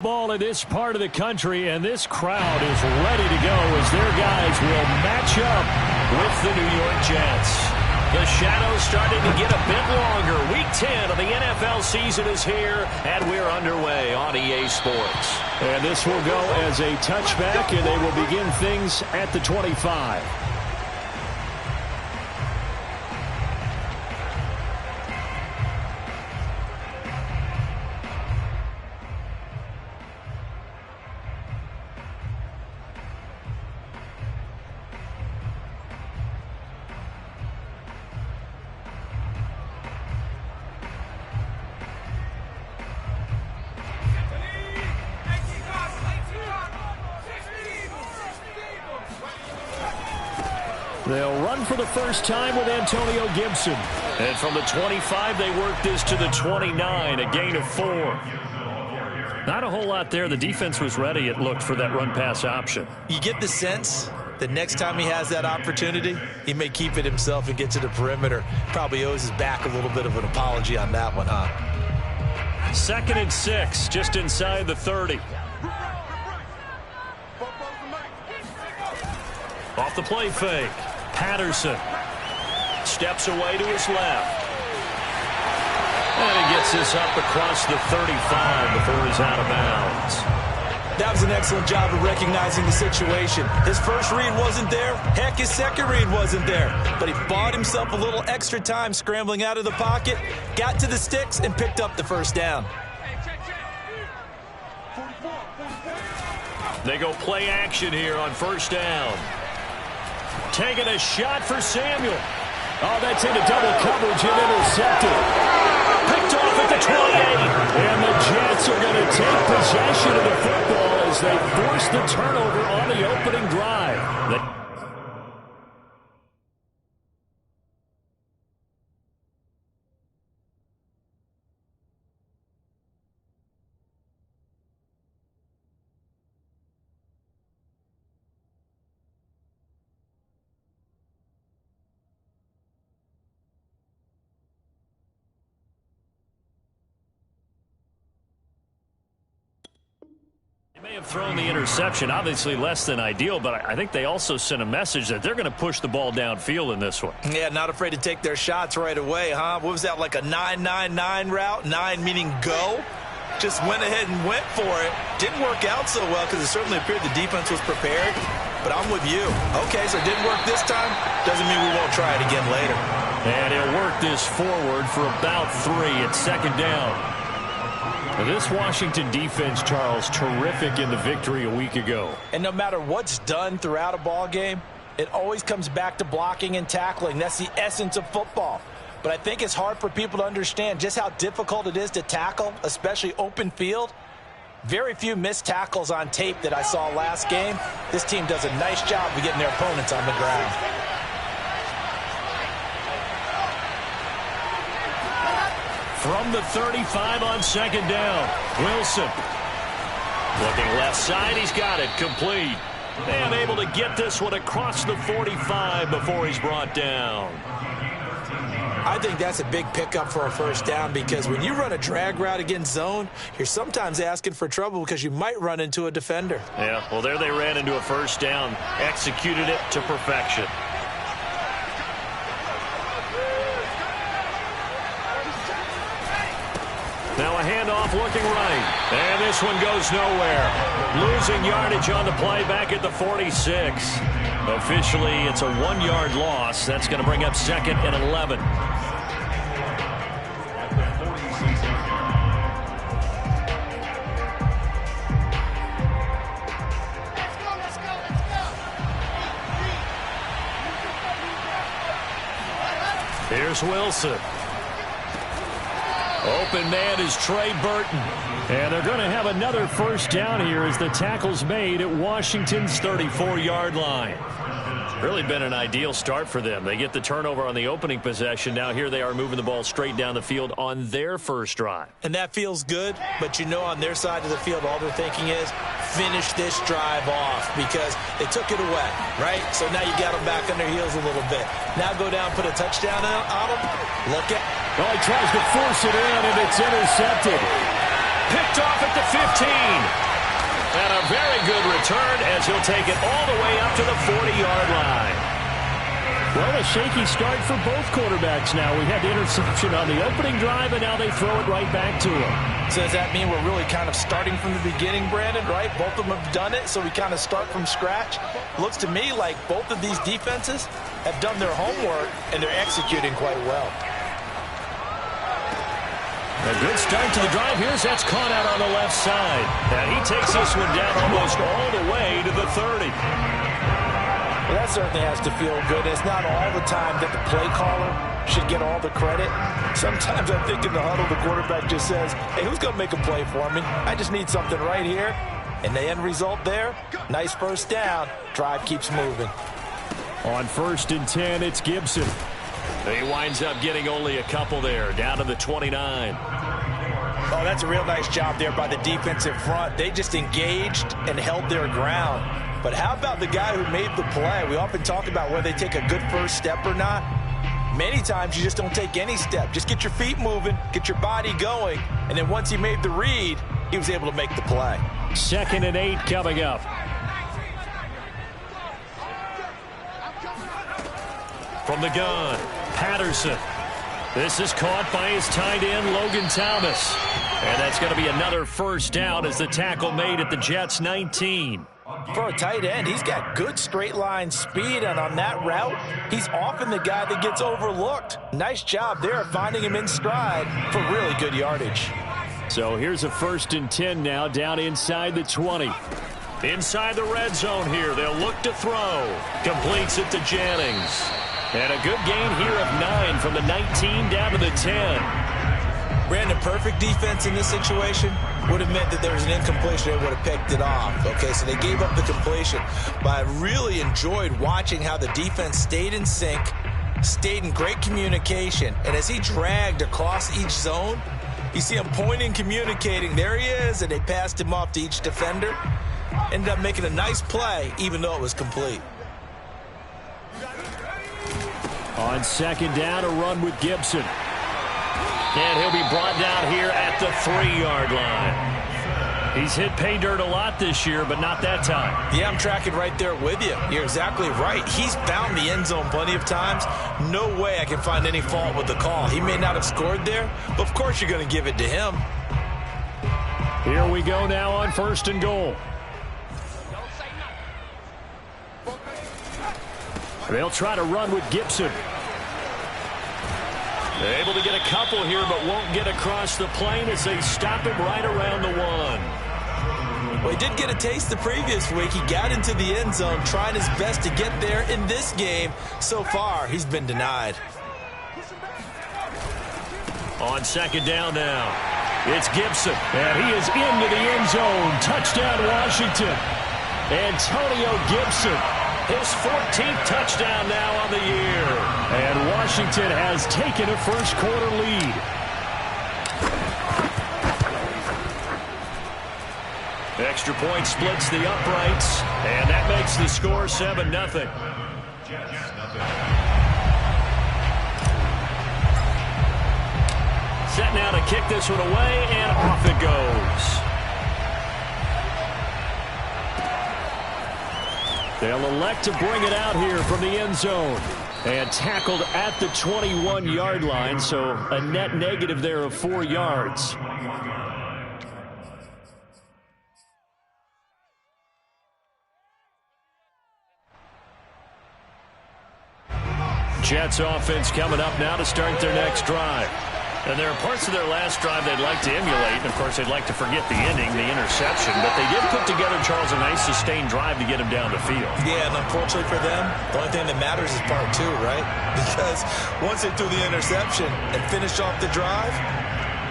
Ball in this part of the country, and this crowd is ready to go as their guys will match up with the New York Jets. The shadows starting to get a bit longer. Week 10 of the NFL season is here, and we're underway on EA Sports. And this will go as a touchback, and they will begin things at the 25. They'll run for the first time with Antonio Gibson. And from the 25, they work this to the 29, a gain of 4. Not a whole lot there. The defense was ready, it looked, for that run-pass option. You get the sense that next time he has that opportunity, he may keep it himself and get to the perimeter. Probably owes his back a little bit of an apology on that one, huh? 2nd and 6, just inside the 30. Off the play fake. Patterson steps away to his left. And he gets this up across the 35 before he's out of bounds. That was an excellent job of recognizing the situation. His first read wasn't there. Heck, his second read wasn't there. But he bought himself a little extra time scrambling out of the pocket, got to the sticks, and picked up the first down. They go play action here on first down. Taking a shot for Samuel. Oh, that's into double coverage and intercepted. Picked off at the 28. And the Jets are going to take possession of the football as they force the turnover on the opening drive. They may have thrown the interception, obviously less than ideal, but I think they also sent a message that they're going to push the ball downfield in this one. Yeah, not afraid to take their shots right away, huh? What was that, like a 9-9-9 route? 9 meaning go? Just went ahead and went for it. Didn't work out so well because it certainly appeared the defense was prepared, but I'm with you. Okay, so it didn't work this time. Doesn't mean we won't try it again later. And he'll work this forward for about 3 at 2nd down. This Washington defense, Charles, terrific in the victory a week ago. And no matter what's done throughout a ball game, it always comes back to blocking and tackling. That's the essence of football. But I think it's hard for people to understand just how difficult it is to tackle, especially open field. Very few missed tackles on tape that I saw last game. This team does a nice job of getting their opponents on the ground. From the 35 on 2nd down, Wilson. Looking left side, he's got it, complete. And able to get this one across the 45 before he's brought down. I think that's a big pickup for a first down because when you run a drag route against zone, you're sometimes asking for trouble because you might run into a defender. Yeah, well, there they ran into a first down, executed it to perfection. Now a handoff looking right. And this one goes nowhere. Losing yardage on the play back at the 46. Officially, it's a 1-yard loss. That's going to bring up 2nd and 11. Here's Wilson. Open man is Trey Burton. And they're going to have another first down here as the tackle's made at Washington's 34-yard line. Really been an ideal start for them. They get the turnover on the opening possession. Now here they are moving the ball straight down the field on their first drive. And that feels good, but you know on their side of the field all they're thinking is finish this drive off because they took it away, right? So now you got them back on their heels a little bit. Now go down, put a touchdown on them. Look at. Oh, he tries to force it in, and it's intercepted. picked off at the 15. And a very good return as he'll take it all the way up to the 40-yard line. Well, a shaky start for both quarterbacks now. We had the interception on the opening drive, and now they throw it right back to him. So does that mean we're really kind of starting from the beginning, Brandon, right? Both of them have done it, so we kind of start from scratch. Looks to me like both of these defenses have done their homework, and they're executing quite well. A good start to the drive. Here's that's caught out on the left side. And he takes this one down almost all the way to the 30. Well, that certainly has to feel good. It's not all the time that the play caller should get all the credit. Sometimes I think in the huddle, the quarterback just says, hey, who's going to make a play for me? I just need something right here. And the end result there, nice first down. Drive keeps moving. On 1st and 10, it's Gibson. He winds up getting only a couple there, down to the 29. Oh, that's a real nice job there by the defensive front. They just engaged and held their ground. But how about the guy who made the play? We often talk about whether they take a good first step or not. Many times you just don't take any step. Just get your feet moving, get your body going, and then once he made the read, he was able to make the play. 2nd and 8 coming up. From the gun, Patterson. This is caught by his tight end, Logan Thomas. And that's going to be another first down as the tackle made at the Jets' 19. For a tight end, he's got good straight line speed, and on that route, he's often the guy that gets overlooked. Nice job there finding him in stride for really good yardage. So here's a 1st and 10 now, down inside the 20. Inside the red zone here, they'll look to throw. Completes it to Jennings. And a good gain here of 9 from the 19 down to the 10. Brandon, perfect defense in this situation would have meant that there was an incompletion. They would have picked it off. Okay, so they gave up the completion. But I really enjoyed watching how the defense stayed in sync, stayed in great communication. And as he dragged across each zone, you see him pointing, communicating. There he is, and they passed him off to each defender. Ended up making a nice play, even though it was complete. On 2nd down, a run with Gibson. And he'll be brought down here at the 3-yard line. He's hit pay dirt a lot this year, but not that time. Yeah, I'm tracking right there with you. You're exactly right. He's found the end zone plenty of times. No way I can find any fault with the call. He may not have scored there, but of course you're going to give it to him. Here we go now on 1st and goal. They'll try to run with Gibson. They're able to get a couple here, but won't get across the plane as they stop him right around the 1. Well, he did get a taste the previous week. He got into the end zone, trying his best to get there in this game. So far, he's been denied. On 2nd down now, it's Gibson. And he is into the end zone. Touchdown, Washington. Antonio Gibson. His 14th touchdown now on the year. And Washington has taken a first-quarter lead. Extra point splits the uprights, and that makes the score 7-0. Set now to kick this one away, and off it goes. They'll elect to bring it out here from the end zone. And tackled at the 21-yard line, so a net negative there of 4 yards. Jets offense coming up now to start their next drive. And there are parts of their last drive they'd like to emulate. And, of course, they'd like to forget the ending, the interception. But they did put together, Charles, a nice sustained drive to get him down the field. Yeah, and unfortunately for them, the only thing that matters is part 2, right? Because once they threw the interception and finished off the drive,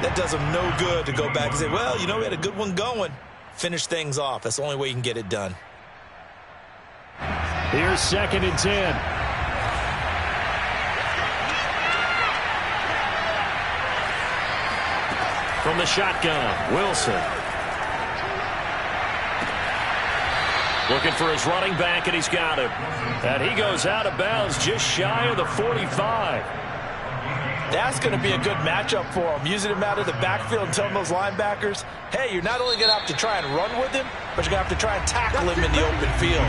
that does them no good to go back and say, well, you know, we had a good one going. Finish things off. That's the only way you can get it done. Here's 2nd and 10. From the shotgun, Wilson. Looking for his running back, and he's got him. And he goes out of bounds just shy of the 45. That's going to be a good matchup for him. Using him out of the backfield and telling those linebackers, hey, you're not only going to have to try and run with him, but you're going to have to try and tackle him in the open field.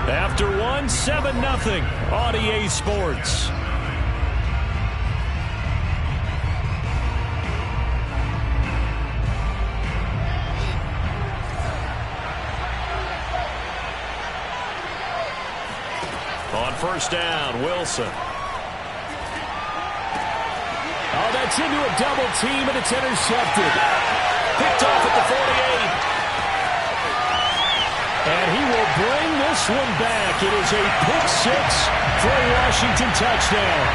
After 7-0 on EA Sports. On first down, Wilson. Oh, that's into a double team, and it's intercepted. Picked off at the 48. And he will bring this one back. It is a pick six for a Washington touchdown.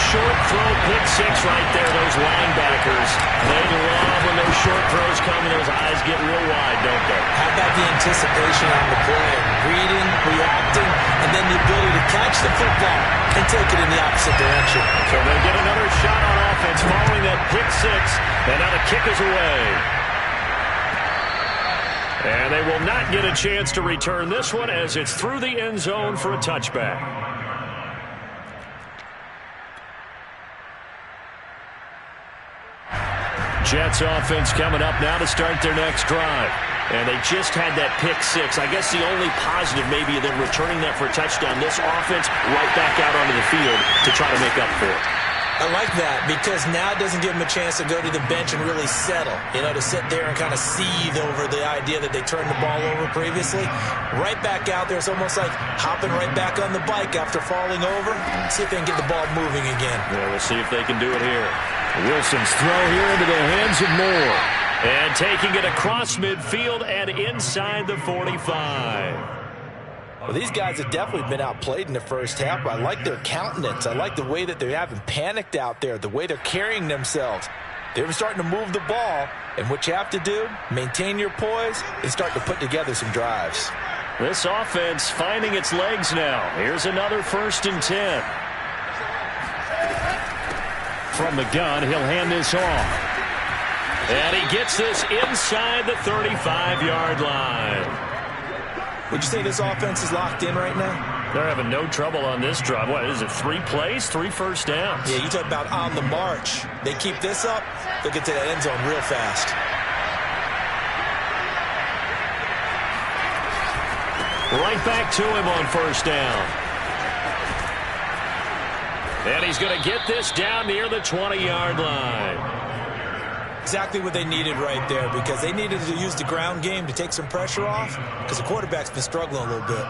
Short throw, pick six right there. Those linebackers, they love when those short throws come and those eyes get real wide, don't they? How about the anticipation on the play? Reading, reacting, and then the ability to catch the football and take it in the opposite direction. So they'll get another shot on offense following that pick six, and now the kick is away. And they will not get a chance to return this one as it's through the end zone for a touchback. Jets offense coming up now to start their next drive. And they just had that pick six. I guess the only positive maybe of them returning that for a touchdown. This offense right back out onto the field to try to make up for it. I like that because now it doesn't give them a chance to go to the bench and really settle. You know, to sit there and kind of seethe over the idea that they turned the ball over previously. Right back out there. It's almost like hopping right back on the bike after falling over. See if they can get the ball moving again. Yeah, we'll see if they can do it here. Wilson's throw here into the hands of Moore. And taking it across midfield and inside the 45. Well, these guys have definitely been outplayed in the first half. I like their countenance. I like the way that they haven't panicked out there, the way they're carrying themselves. They're starting to move the ball, and what you have to do, maintain your poise and start to put together some drives. This offense finding its legs now. Here's another 1st and 10. From the gun, he'll hand this off. And he gets this inside the 35-yard line. Would you say this offense is locked in right now? They're having no trouble on this drive. What is it, 3 plays, 3 first downs? Yeah, you talk about on the march. They keep this up, they'll get to that end zone real fast. Right back to him on first down. And he's going to get this down near the 20-yard line. Exactly what they needed right there because they needed to use the ground game to take some pressure off because the quarterback's been struggling a little bit.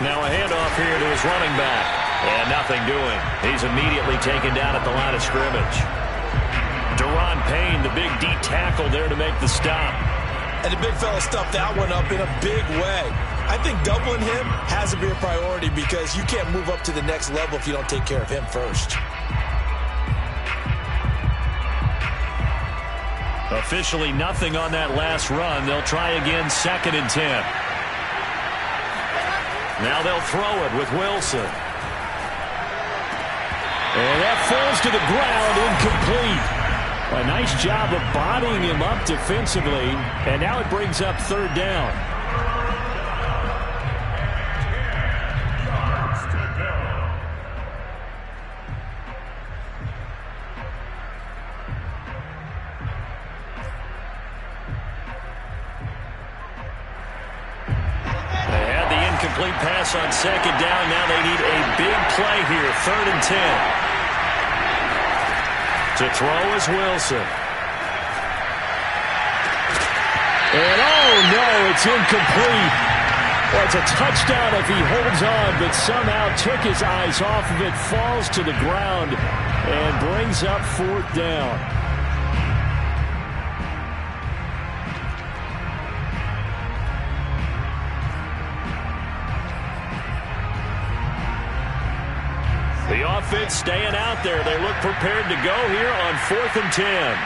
Now a handoff here to his running back. And nothing doing. He's immediately taken down at the line of scrimmage. Daron Payne, the big D tackle there to make the stop. And the big fella stuffed that one up in a big way. I think doubling him has to be a priority because you can't move up to the next level if you don't take care of him first. Officially nothing on that last run. They'll try again 2nd and 10. Now they'll throw it with Wilson. And that falls to the ground, incomplete. A nice job of bodying him up defensively, and now it brings up 3rd down. They had the incomplete pass on 2nd down. Now they need a big play here, 3rd and 10. To throw is Wilson. And oh no, it's incomplete. Well, it's a touchdown if he holds on, but somehow took his eyes off of it, falls to the ground, and brings up 4th down. The offense staying out there. They look prepared to go here on 4th and 10.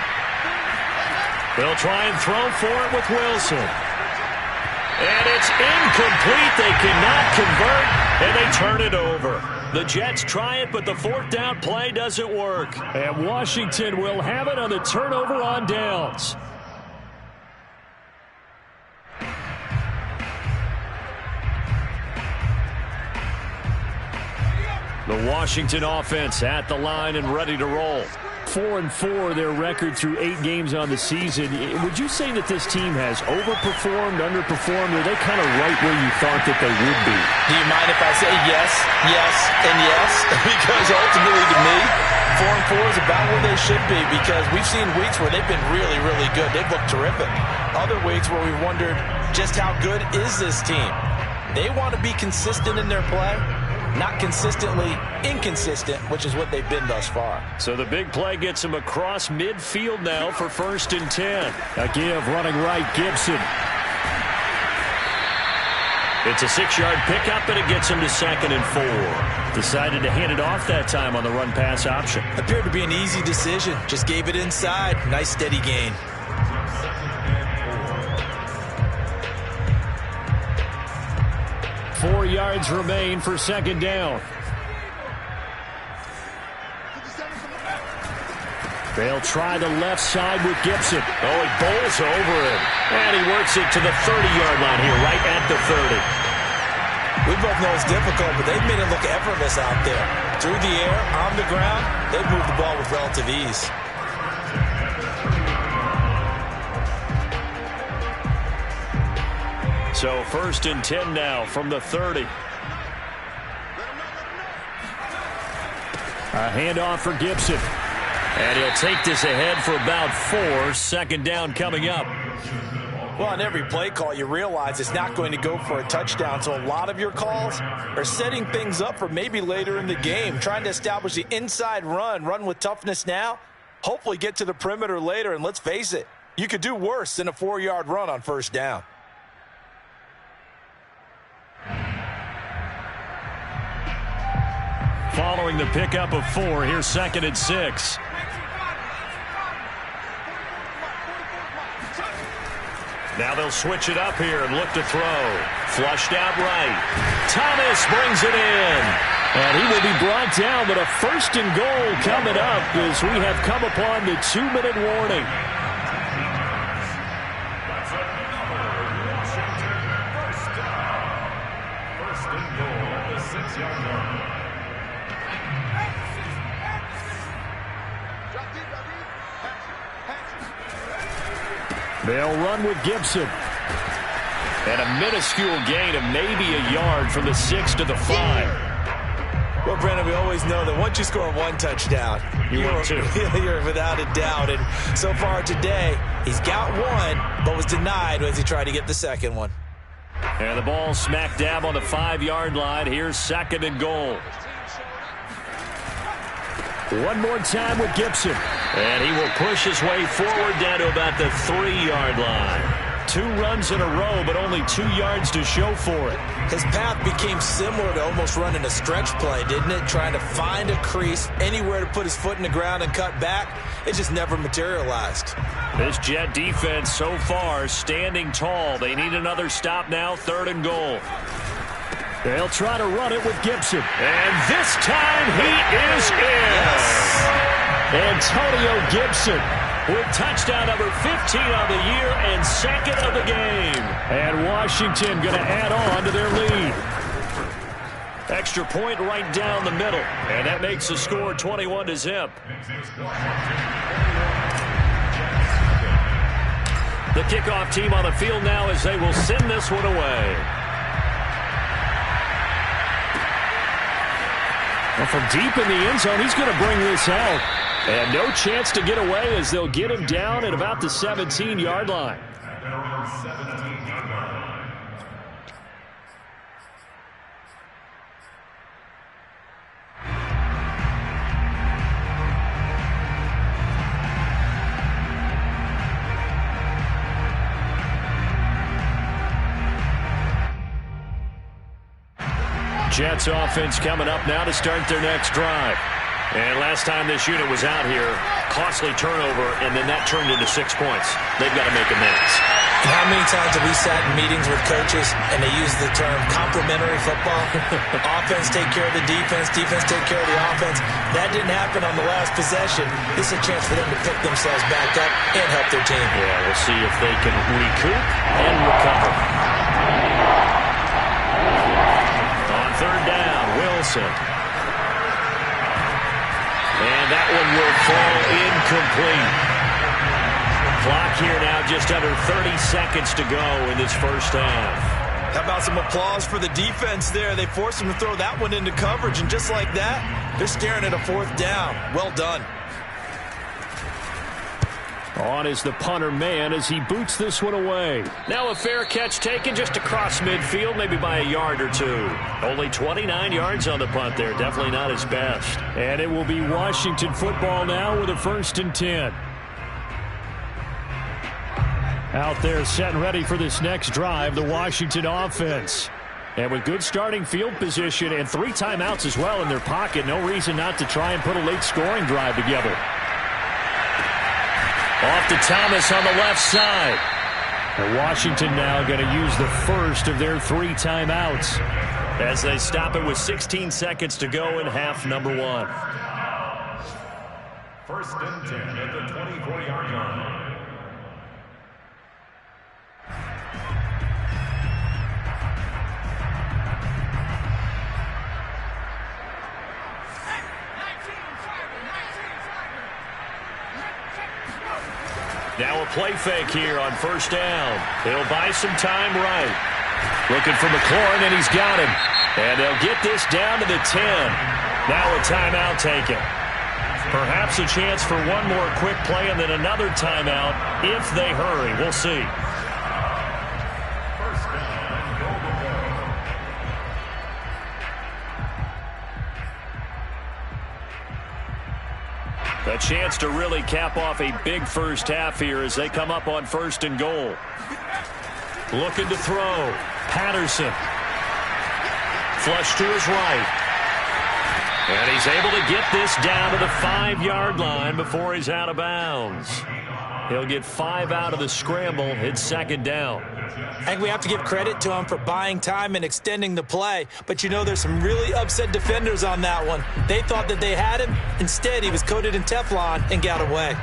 They'll try and throw for it with Wilson. And it's incomplete. incomplete. They cannot convert, and they turn it over. The Jets try it, but the fourth down play doesn't work. And Washington will have it on the turnover on downs. The Washington offense at the line and ready to roll. 4-4 their record through 8 games on the season. Would you say that this team has overperformed, underperformed, or are they kind of right where you thought that they would be? Do you mind if I say yes, yes, and yes? Because ultimately to me, 4-4 is about where they should be, because we've seen weeks where they've been really, really good. They've looked terrific. Other weeks where we've wondered just how good is this team. They want to be consistent in their play. Not consistently inconsistent, which is what they've been thus far. So the big play gets him across midfield now for 1st and 10. A give running right, Gibson. It's a 6-yard pickup, and it gets him to 2nd and 4. Decided to hand it off that time on the run-pass option. Appeared to be an easy decision. Just gave it inside. Nice steady gain. Four yards remain for 2nd down. They'll try the left side with Gibson. Oh, he bowls over him. And he works it to the 30-yard line here, right at the 30. We both know it's difficult, but they've made it look effortless out there. Through the air, on the ground, they've moved the ball with relative ease. So 1st and 10 now from the 30. A handoff for Gibson. And he'll take this ahead for about 4. 2nd down coming up. Well, on every play call, you realize it's not going to go for a touchdown. So a lot of your calls are setting things up for maybe later in the game, trying to establish the inside run with toughness now, hopefully get to the perimeter later. And let's face it, you could do worse than a 4-yard run on 1st down. Following the pickup of 4, here's 2nd and 6. Now they'll switch it up here and look to throw. Flushed out right. Thomas brings it in. And he will be brought down, but a 1st and goal coming up as we have come upon the 2-minute warning. They'll run with Gibson. And a minuscule gain of maybe a yard from the 6 to the 5. Well, Brandon, we always know that once you score 1 touchdown, you're without a doubt. And so far today, he's got 1, but was denied as he tried to get the 2nd one. And the ball smack dab on the 5-yard line. Here's 2nd and goal. One more time with Gibson. And he will push his way forward down to about the 3-yard line. 2 runs in a row, but only 2 yards to show for it. His path became similar to almost running a stretch play, didn't it? Trying to find a crease, anywhere to put his foot in the ground and cut back. It just never materialized. This Jet defense so far standing tall. They need another stop now, 3rd and goal. They'll try to run it with Gibson. And this time he is in. Yes. Antonio Gibson with touchdown number 15 on the year and 2nd of the game. And Washington going to add on to their lead. Extra point right down the middle. And that makes the score 21-0. The kickoff team on the field now as they will send this one away. Well, from deep in the end zone, he's going to bring this out. And no chance to get away as they'll get him down at about the 17-yard line. Jets offense coming up now to start their next drive. And last time this unit was out here, costly turnover, and then that turned into 6 points. They've got to make amends. And how many times have we sat in meetings with coaches and they use the term complementary football? Offense take care of the defense, defense take care of the offense. That didn't happen on the last possession. This is a chance for them to pick themselves back up and help their team. Yeah, we'll see if they can recoup and recover. On third down, Wilson. And that one will fall incomplete. Clock here now, just under 30 seconds to go in this first half. How about some applause for the defense there? They forced him to throw that one into coverage, and just like that, they're staring at a fourth down. Well done. On is the punter man as he boots this one away. Now a fair catch taken just across midfield, maybe by a yard or two. Only 29 yards on the punt there. Definitely not his best. And it will be Washington football now with a 1st and 10. Out there set and ready for this next drive, the Washington offense. And with good starting field position and 3 timeouts as well in their pocket, no reason not to try and put a late scoring drive together. Off to Thomas on the left side. And Washington now going to use the first of their 3 timeouts as they stop it with 16 seconds to go in half number 1. 1st and 10 at the 24-yard line. Now a play fake here on 1st down. He'll buy some time right. Looking for McLaurin, and he's got him. And they'll get this down to the 10. Now a timeout taken. Perhaps a chance for one more quick play and then another timeout if they hurry. We'll see. A chance to really cap off a big first half here as they come up on 1st and goal. Looking to throw. Patterson. Flush to his right. And he's able to get this down to the 5-yard line before he's out of bounds. He'll get 5 out of the scramble. It's 2nd down. I think we have to give credit to him for buying time and extending the play. But, you know, there's some really upset defenders on that one. They thought that they had him. Instead, he was coated in Teflon and got away.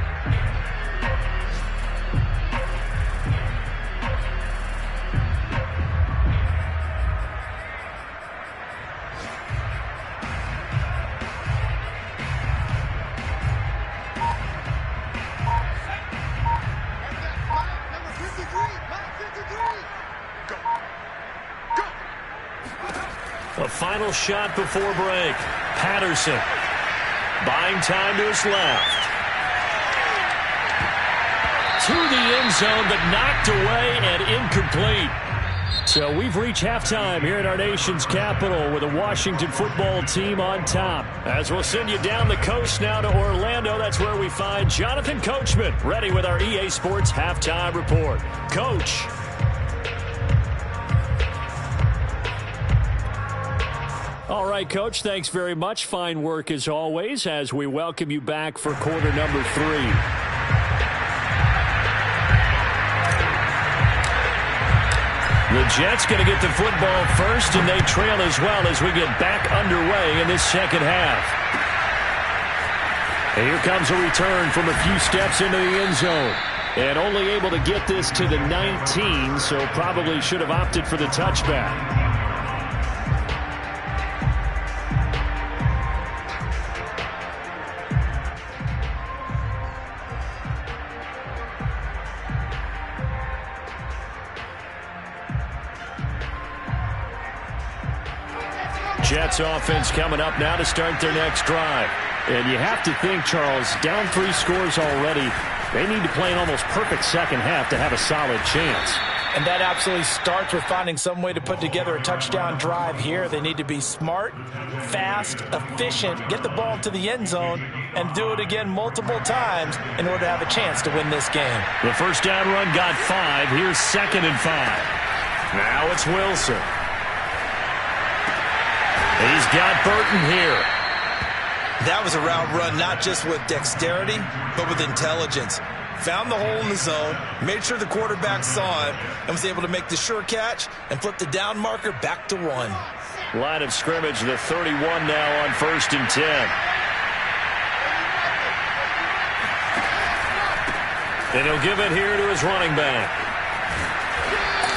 A final shot before break. Patterson buying time to his left. To the end zone, but knocked away and incomplete. So we've reached halftime here at our nation's capital with a Washington football team on top. As we'll send you down the coast now to Orlando, that's where we find Jonathan Coachman ready with our EA Sports halftime report. Coach. All right, Coach, thanks very much. Fine work as always as we welcome you back for quarter number 3. The Jets going to get the football first, and they trail as well as we get back underway in this second half. And here comes a return from a few steps into the end zone. And only able to get this to the 19, so probably should have opted for the touchback. Jets offense coming up now to start their next drive. And you have to think, Charles, down 3 scores already, they need to play an almost perfect second half to have a solid chance. And that absolutely starts with finding some way to put together a touchdown drive here. They need to be smart, fast, efficient, get the ball to the end zone, and do it again multiple times in order to have a chance to win this game. The first down run got 5. Here's 2nd and 5. Now it's Wilson. He's got Burton here. That was a route run not just with dexterity, but with intelligence. found the hole in the zone, made sure the quarterback saw him, and was able to make the sure catch and flip the down marker back to 1. Line of scrimmage, the 31 now on 1st and 10. And he'll give it here to his running back.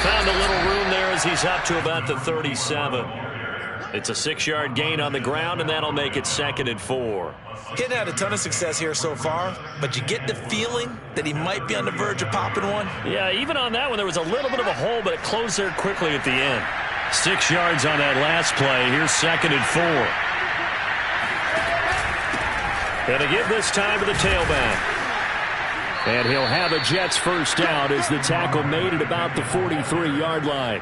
Found a little room there as he's up to about the 37. It's a 6-yard gain on the ground, and that'll make it 2nd and 4. He hadn't had a ton of success here so far, but you get the feeling that he might be on the verge of popping one. Yeah, even on that one, there was a little bit of a hole, but it closed there quickly at the end. 6 yards on that last play. Here's 2nd and 4. And to give this time to the tailback. And he'll have a Jets first down as the tackle made at about the 43-yard line.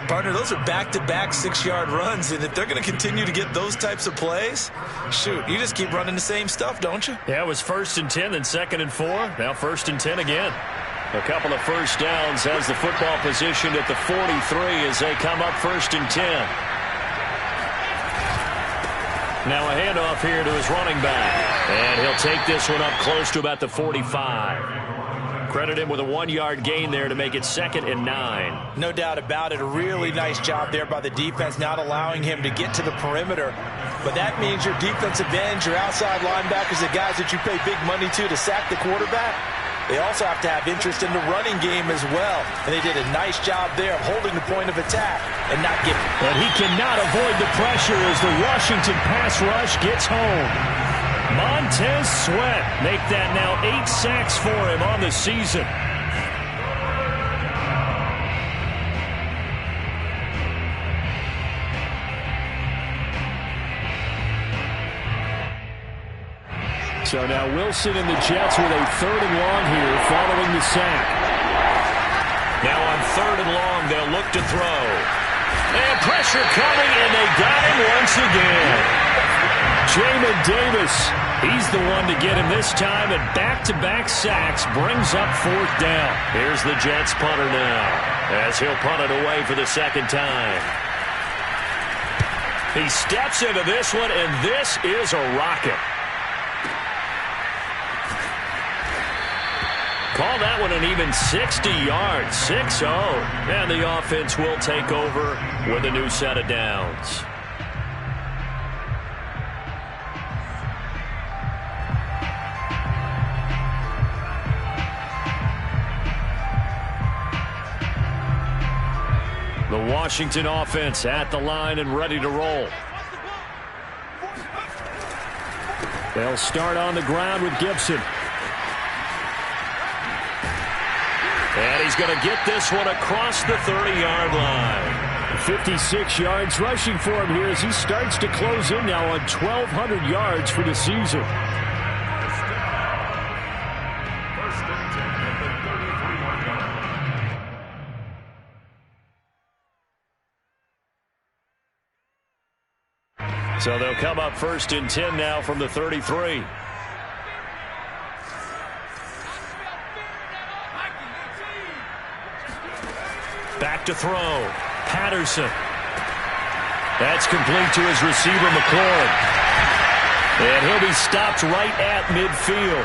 Partner, those are back-to-back 6-yard runs, and if they're going to continue to get those types of plays, shoot, you just keep running the same stuff, don't you? Yeah, it was 1st and 10, then 2nd and 4. Now 1st and 10 again. A couple of first downs has the football positioned at the 43 as they come up 1st and 10. Now a handoff here to his running back. And he'll take this one up close to about the 45. Credit him with a 1-yard gain there to make it 2nd and 9. No doubt about it. A really nice job there by the defense, not allowing him to get to the perimeter. But that means your defensive ends, your outside linebackers, the guys that you pay big money to sack the quarterback, they also have to have interest in the running game as well. And they did a nice job there of holding the point of attack and not giving. But he cannot avoid the pressure as the Washington pass rush gets home. Montez Sweat make that now 8 sacks for him on the season. So now Wilson and the Jets with a 3rd and long here following the sack. Now on 3rd and long, they'll look to throw. And pressure coming, and they got him once again. Jamin Davis, he's the one to get him this time, and back-to-back sacks brings up 4th down. Here's the Jets punter now, as he'll punt it away for the 2nd time. He steps into this one, and this is a rocket. Call that one an even 60 yards, 6-0. And the offense will take over with a new set of downs. The Washington offense at the line and ready to roll. They'll start on the ground with Gibson. And he's going to get this one across the 30-yard line. 56 yards rushing for him here as he starts to close in now on 1,200 yards for the season. First and 10 at the 33-yard line. So they'll come up 1st and 10 now from the 33. Back to throw. Patterson. That's complete to his receiver, McLaurin. And he'll be stopped right at midfield.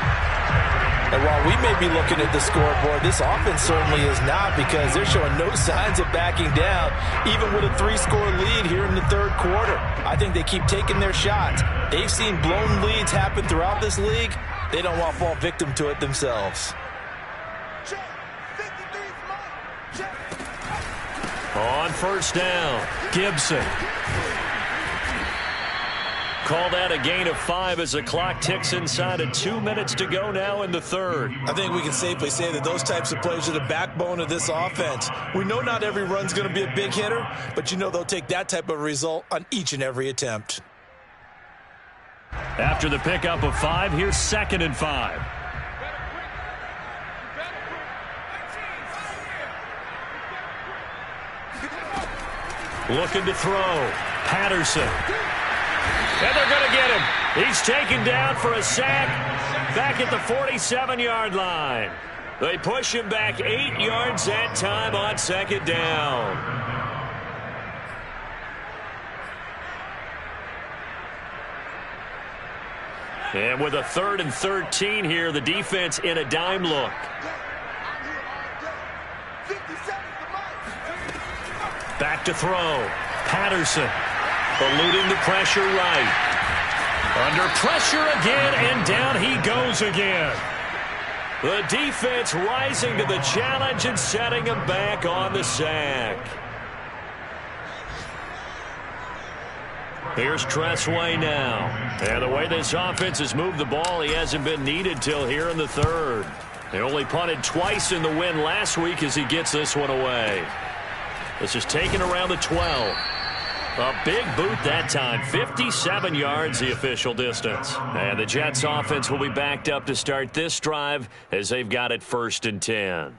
And while we may be looking at the scoreboard, this offense certainly is not, because they're showing no signs of backing down, even with a 3-score lead here in the 3rd quarter. I think they keep taking their shots. They've seen blown leads happen throughout this league. They don't want to fall victim to it themselves. On 1st down, Gibson. Call that a gain of 5 as the clock ticks inside of 2 minutes to go now in the 3rd. I think we can safely say that those types of plays are the backbone of this offense. We know not every run's going to be a big hitter, but you know they'll take that type of result on each and every attempt. After the pickup of 5, here's 2nd and 5. Looking to throw. Patterson. And they're going to get him. He's taken down for a sack back at the 47-yard line. They push him back 8 yards that time on 2nd down. And with a 3rd and 13 here, the defense in a dime look. Back to throw. Patterson eluding the pressure right. Under pressure again, and down he goes again. The defense rising to the challenge and setting him back on the sack. Here's Tressway now. And the way this offense has moved the ball, he hasn't been needed till here in the 3rd. They only punted twice in the win last week as he gets this one away. This is taken around the 12. A big boot that time. 57 yards the official distance. And the Jets offense will be backed up to start this drive as they've got it 1st and 10.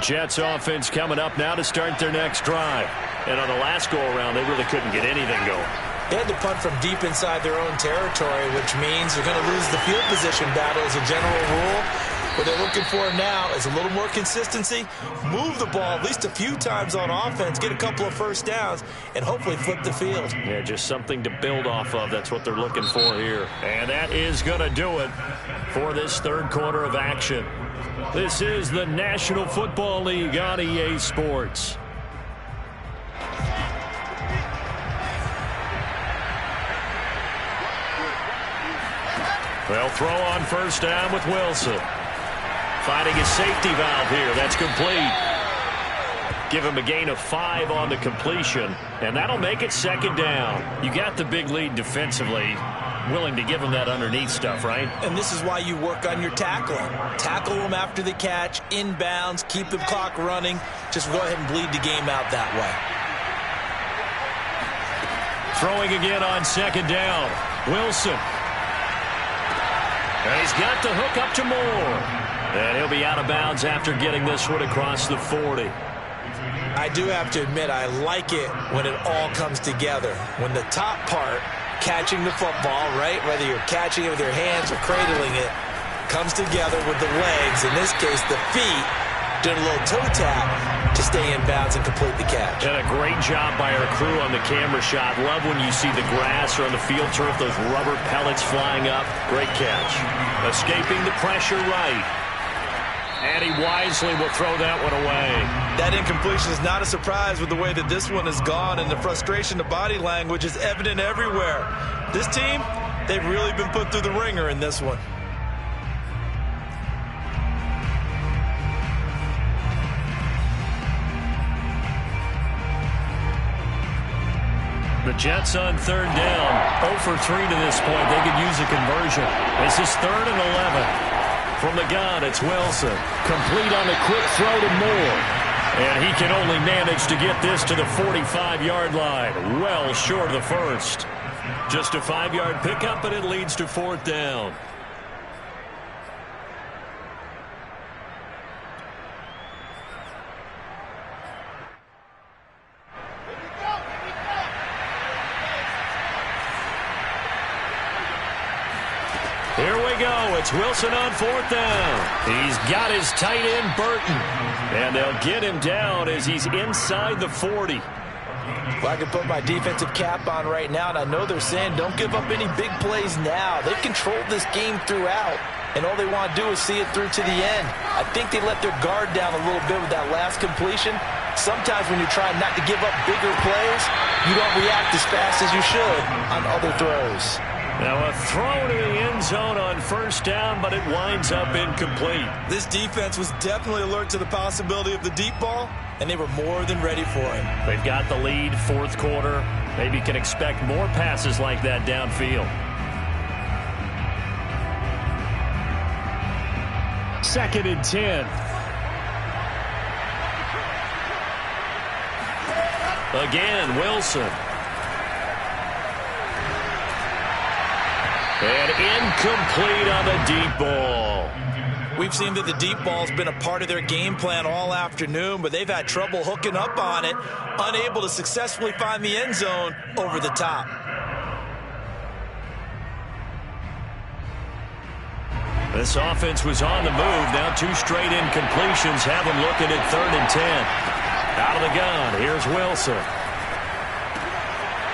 Jets offense coming up now to start their next drive. And on the last go-around, they really couldn't get anything going. They had to punt from deep inside their own territory, which means they're going to lose the field position battle as a general rule. What they're looking for now is a little more consistency, move the ball at least a few times on offense, get a couple of first downs, and hopefully flip the field. Yeah, just something to build off of. That's what they're looking for here. And that is going to do it for this 3rd quarter of action. This is the National Football League on EA Sports. They'll throw on 1st down with Wilson. Finding his safety valve here. That's complete. Give him a gain of 5 on the completion, and that'll make it 2nd down. You got the big lead defensively. Willing to give him that underneath stuff, right? And this is why you work on your tackling. Tackle them after the catch, inbounds, keep the clock running. Just go ahead and bleed the game out that way. Throwing again on 2nd down. Wilson. And he's got the hook up to Moore. And he'll be out of bounds after getting this one across the 40. I do have to admit, I like it when it all comes together. When the top part, catching the football, right, whether you're catching it with your hands or cradling it, comes together with the legs, in this case the feet, doing a little toe tap to stay in bounds and complete the catch. And a great job by our crew on the camera shot. Love when you see the grass or on the field turf, those rubber pellets flying up. Great catch. Escaping the pressure right. And he wisely will throw that one away. That incompletion is not a surprise with the way that this one has gone, and the frustration, the body language is evident everywhere. This team, they've really been put through the ringer in this one. The Jets on 3rd down. 0 for 3 to this point. They could use a conversion. This is 3rd and 11. From the gun, it's Wilson. Complete on the quick throw to Moore. And he can only manage to get this to the 45-yard line. Well short of the 1st. Just a 5-yard pickup, and it leads to 4th down. Here we go. It's Wilson on 4th down. He's got his tight end, Burton. And they'll get him down as he's inside the 40. Well, I can put my defensive cap on right now, and I know they're saying don't give up any big plays now. They've controlled this game throughout, and all they want to do is see it through to the end. I think they let their guard down a little bit with that last completion. Sometimes when you're trying not to give up bigger plays, you don't react as fast as you should on other throws. Now a throw to the end zone on 1st down, but it winds up incomplete. This defense was definitely alert to the possibility of the deep ball, and they were more than ready for it. They've got the lead, 4th quarter. Maybe can expect more passes like that downfield. 2nd and 10. Again, Wilson. And incomplete on the deep ball. We've seen that the deep ball's been a part of their game plan all afternoon, but they've had trouble hooking up on it, unable to successfully find the end zone over the top. This offense was on the move. Now 2 straight incompletions have them looking at 3rd and 10. Out of the gun, here's Wilson.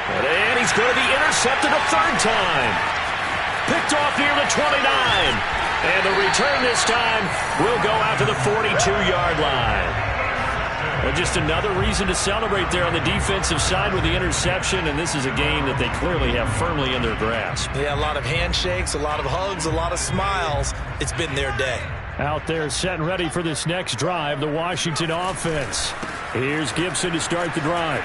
And he's going to be intercepted a 3rd time. Picked off near the 29. And the return this time will go out to the 42-yard line. Well, just another reason to celebrate there on the defensive side with the interception, and this is a game that they clearly have firmly in their grasp. Yeah, a lot of handshakes, a lot of hugs, a lot of smiles. It's been their day. Out there set and ready for this next drive, the Washington offense. Here's Gibson to start the drive.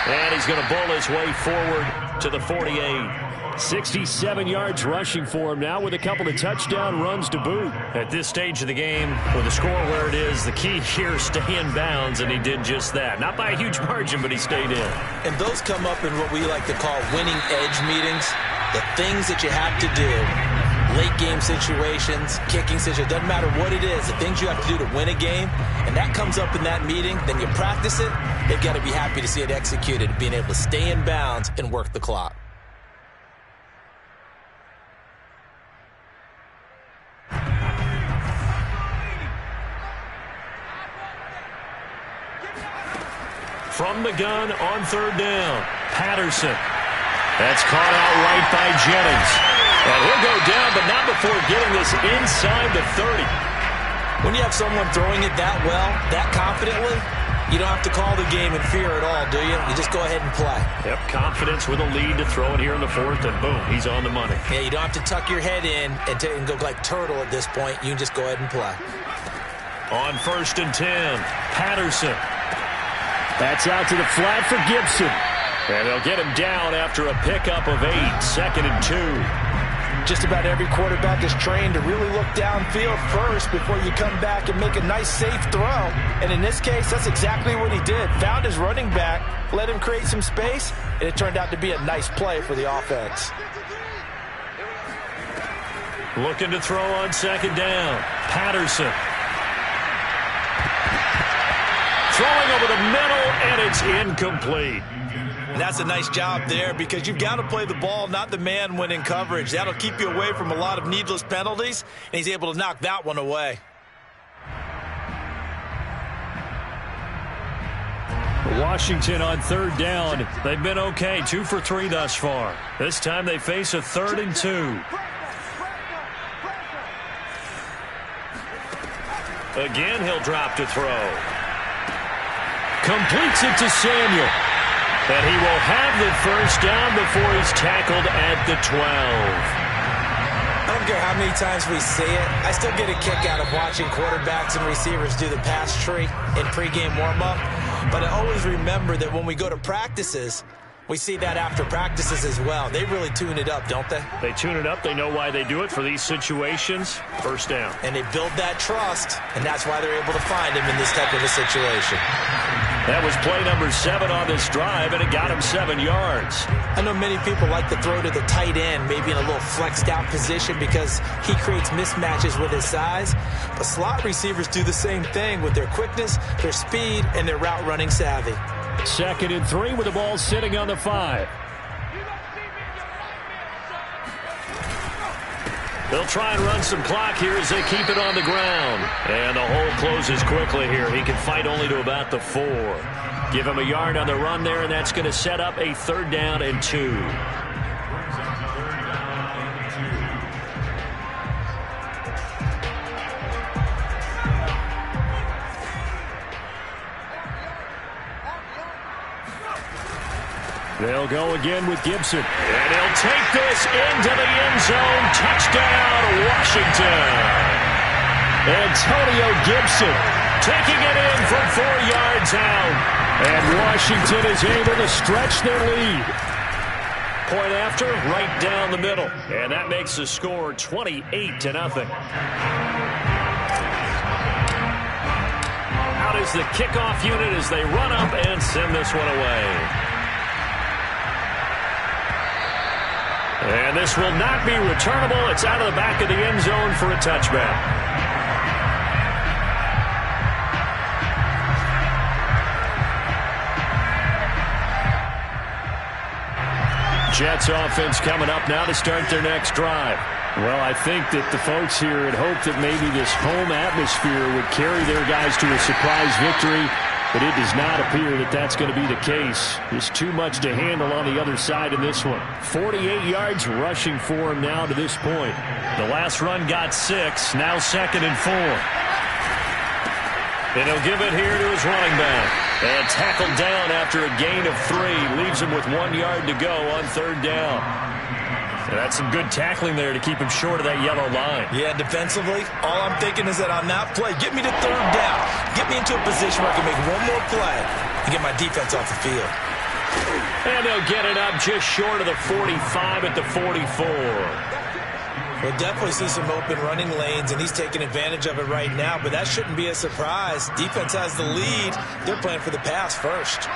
And he's going to bull his way forward to the 48. 67 yards rushing for him now with a couple of touchdown runs to boot. At this stage of the game, with the score where it is, the key here is stay in bounds, and he did just that. Not by a huge margin, but he stayed in. And those come up in what we like to call winning edge meetings. The things that you have to do, late game situations, kicking situations, doesn't matter what it is, the things you have to do to win a game, and that comes up in that meeting, then you practice it, they've got to be happy to see it executed, being able to stay in bounds and work the clock. From the gun on 3rd down, Patterson. That's caught out right by Jennings. And he'll go down, but not before getting this inside the 30. When you have someone throwing it that well, that confidently, you don't have to call the game in fear at all, do you? You just go ahead and play. Yep, confidence with a lead to throw it here in the 4th, and boom, he's on the money. Yeah, you don't have to tuck your head in and go like turtle at this point. You can just go ahead and play. On 1st and 10, Patterson. That's out to the flat for Gibson. And they'll get him down after a pickup of 8, 2nd and 2. Just about every quarterback is trained to really look downfield first before you come back and make a nice, safe throw. And in this case, that's exactly what he did. Found his running back, let him create some space, and it turned out to be a nice play for the offense. Looking to throw on 2nd down. Patterson. Throwing over the middle, and it's incomplete. And that's a nice job there because you've got to play the ball, not the man when in coverage. That'll keep you away from a lot of needless penalties, and he's able to knock that one away. Washington on 3rd down. They've been okay, 2 for 3 thus far. This time they face a 3rd and 2. Again, he'll drop to throw. Completes it to Samuel. And he will have the 1st down before he's tackled at the 12. I don't care how many times we see it. I still get a kick out of watching quarterbacks and receivers do the pass tree in pregame warm-up. But I always remember that when we go to practices, we see that after practices as well. They really tune it up, don't they? They tune it up. They know why they do it for these situations. 1st down. And they build that trust, and that's why they're able to find him in this type of a situation. That was play number 7 on this drive, and it got him 7 yards. I know many people like to throw to the tight end, maybe in a little flexed out position because he creates mismatches with his size. But slot receivers do the same thing with their quickness, their speed, and their route running savvy. 2nd and 3 with the ball sitting on the 5. They'll try and run some clock here as they keep it on the ground. And the hole closes quickly here. He can fight only to about the 4. Give him a yard on the run there, and that's going to set up a 3rd down and 2. They'll go again with Gibson. And he'll take this into the end zone. Touchdown, Washington. Antonio Gibson taking it in from 4 yards out. And Washington is able to stretch their lead. Point after, right down the middle. And that makes the score 28-0. Out is the kickoff unit as they run up and send this one away. And this will not be returnable. It's out of the back of the end zone for a touchback. Jets offense coming up now to start their next drive. Well, I think that the folks here had hoped that maybe this home atmosphere would carry their guys to a surprise victory, but it does not appear that that's going to be the case. There's too much to handle on the other side in this one. 48 yards rushing for him now to this point. The last run got 6, now 2nd and 4. And he'll give it here to his running back. And tackled down after a gain of 3. Leaves him with 1 yard to go on 3rd down. And that's some good tackling there to keep him short of that yellow line. Yeah, defensively, all I'm thinking is that on that play, get me to 3rd down. Get me into a position where I can make one more play and get my defense off the field. And they'll get it up just short of the 45 at the 44. We'll definitely see some open running lanes, and he's taking advantage of it right now, but that shouldn't be a surprise. Defense has the lead. They're playing for the pass first.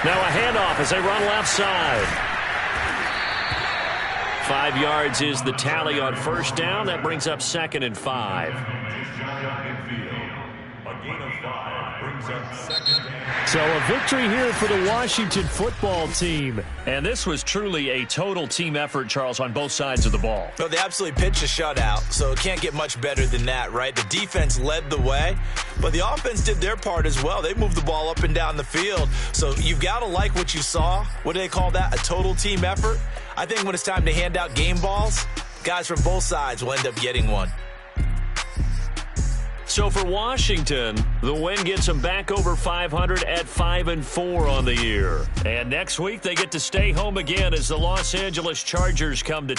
Now a handoff as they run left side. 5 yards is the tally on 1st down. That brings up 2nd and 5. So a victory here for the Washington football team. And this was truly a total team effort, Charles, on both sides of the ball. Well, they absolutely pitched a shutout, so it can't get much better than that, right? The defense led the way, but the offense did their part as well. They moved the ball up and down the field. So you've got to like what you saw. What do they call that? A total team effort? I think when it's time to hand out game balls, guys from both sides will end up getting one. So for Washington, the win gets them back over 500 at 5-4 on the year. And next week, they get to stay home again as the Los Angeles Chargers come to